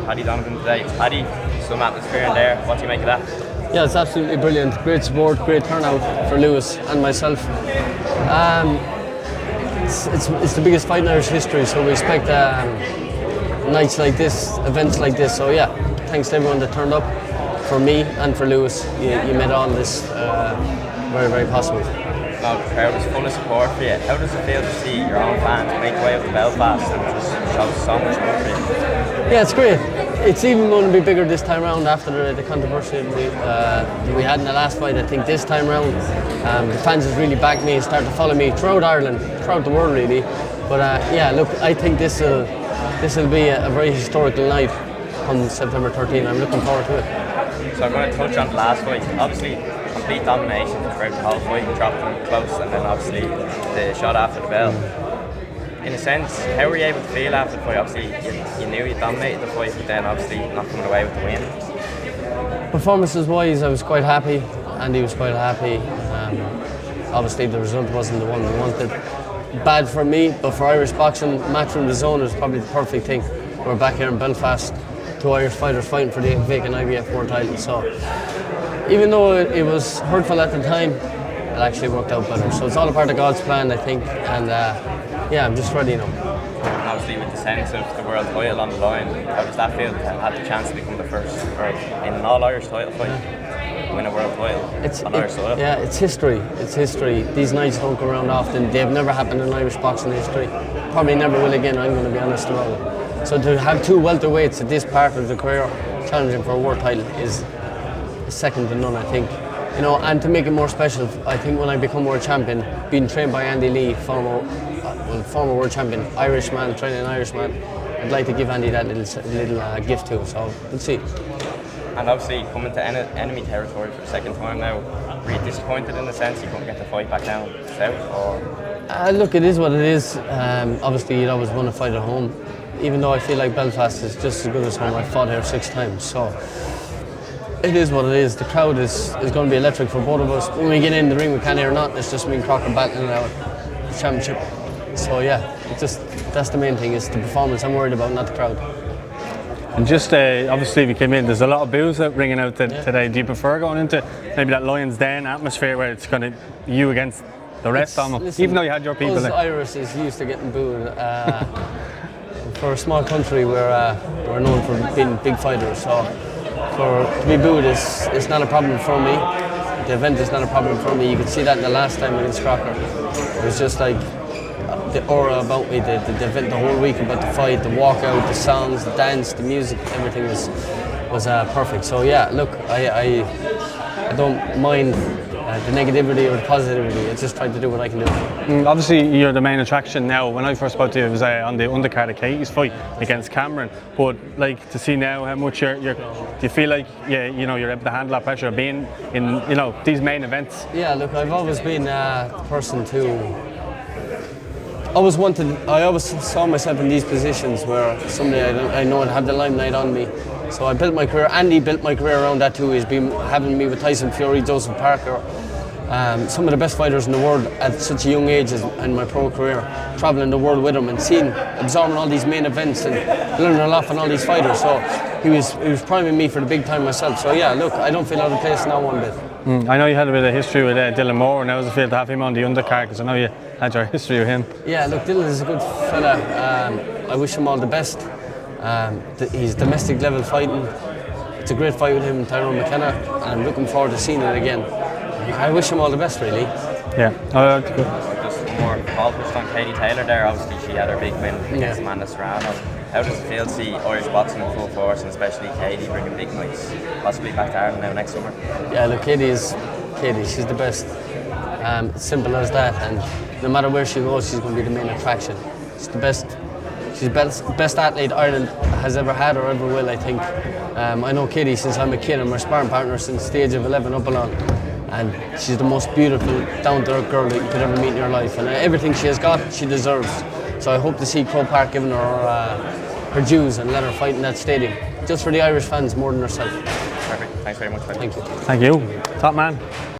Paddy Donovan today. It's Paddy, some atmosphere in there. What do you make of that? Yeah, it's absolutely brilliant. Great support, great turnout for Lewis and myself. It's the biggest fight in Irish history, so we expect nights like this, events like this. So yeah, thanks to everyone that turned up, for me and for Lewis. You made all this very, very possible. Now the crowd is full of support for you. How does it feel to see your own fans make way up to Belfast and just show so much love for you? Yeah, it's great. It's even going to be bigger this time round after the controversy we had in the last fight. I think this time round the fans have really backed me and started to follow me throughout Ireland, throughout the world really. But yeah, look, I think this will be a very historical night come September 13. I'm looking forward to it. So I'm going to touch on the last fight. Obviously, complete domination throughout the whole fight. You dropped them close, and then obviously the shot after the bell. In a sense, how were you able to feel after the fight? Obviously, you knew you dominated the fight, but then obviously not coming away with the win. Performances-wise, I was quite happy. Andy was quite happy. Obviously, the result wasn't the one we wanted. Bad for me, but for Irish boxing, Matchroom the Zone is probably the perfect thing. We're back here in Belfast, 2 Irish fighters fighting for the vacant IBF World title. So, even though it was hurtful at the time, it actually worked out better. So it's all a part of God's plan, I think. And yeah, I'm just ready now. And obviously, with the sense of the world title on the line, how does that feel to have the chance to become the first, or in an all-Irish title fight, win a world title on Irish soil? Yeah, it's history. It's history. These nights don't go around often. They've never happened in Irish boxing history. Probably never will again, I'm going to be honest about it. So to have 2 welterweights at this part of the career challenging for a world title is second to none, I think. You know, and to make it more special, I think when I become world champion, being trained by Andy Lee, former world champion, Irishman, training an Irishman, I'd like to give Andy that little gift too. So we'll see. And obviously coming to enemy territory for the second time now, were you disappointed in the sense you couldn't get the fight back down south? Or? Look, it is what it is. Obviously, you'd always want to fight at home. Even though I feel like Belfast is just as good as home, I fought here 6 times. So it is what it is. The crowd is going to be electric for both of us. When we get in the ring, we can't hear nothing. It's just me and Crocker battling out the championship. So yeah, that's the main thing, is the performance I'm worried about, not the crowd. And just obviously we came in, there's a lot of boos ringing out today. Do you prefer going into maybe that Lions Den atmosphere where it's kind of you against the rest almost, listen, even though you had your people us there? Irish is used to getting booed. For a small country, we're known for being big fighters. So to be booed is not a problem for me. The event is not a problem for me. You could see that in the last time against Crocker. It was just like the aura about me, the event, the whole week about the fight, the walkout, the songs, the dance, the music, everything was perfect. So yeah, look, I don't mind the negativity or the positivity. I just tried to do what I can do. Obviously, you're the main attraction now. When I first spoke to you, it was on the undercard of Katie's fight against Cameron. But like to see now how much do you feel like you're able to handle that pressure of being in these main events? Yeah, look, I've always been the person to. I always saw myself in these positions where someday I know I'd have the limelight on me. So I built my career. Andy built my career around that too. He's been having me with Tyson Fury, Joseph Parker, some of the best fighters in the world at such a young age in my pro career, traveling the world with him and absorbing all these main events and learning a lot from all these fighters. So he was priming me for the big time myself. So yeah, look, I don't feel out of place now one bit. I know you had a bit of history with Dylan Moore, and how does it feel to have him on the undercard? Because I know you had your history with him. Yeah, look, Dylan is a good fella. I wish him all the best. He's domestic level fighting. It's a great fight with him and Tyrone McKenna, and I'm looking forward to seeing it again. I wish him all the best, really. Yeah. Just more focused on Katie Taylor there. Obviously, she had her big win against Amanda Serrano. How does it feel to see Irish boxing in full force, and especially Katie bringing big nights, possibly back to Ireland now next summer? Yeah, look, Katie, she's the best. Simple as that. And no matter where she goes, she's going to be the main attraction. She's the best. She's the best athlete Ireland has ever had or ever will, I think. I know Katie since I'm a kid. I'm her sparring partner since the age of 11 up along. And she's the most beautiful, down-to-earth girl that you could ever meet in your life. And everything she has got, she deserves. So I hope to see Croke Park giving her dues and let her fight in that stadium. Just for the Irish fans more than herself. Perfect. Thanks very much. Thank you. Thank you. Top man.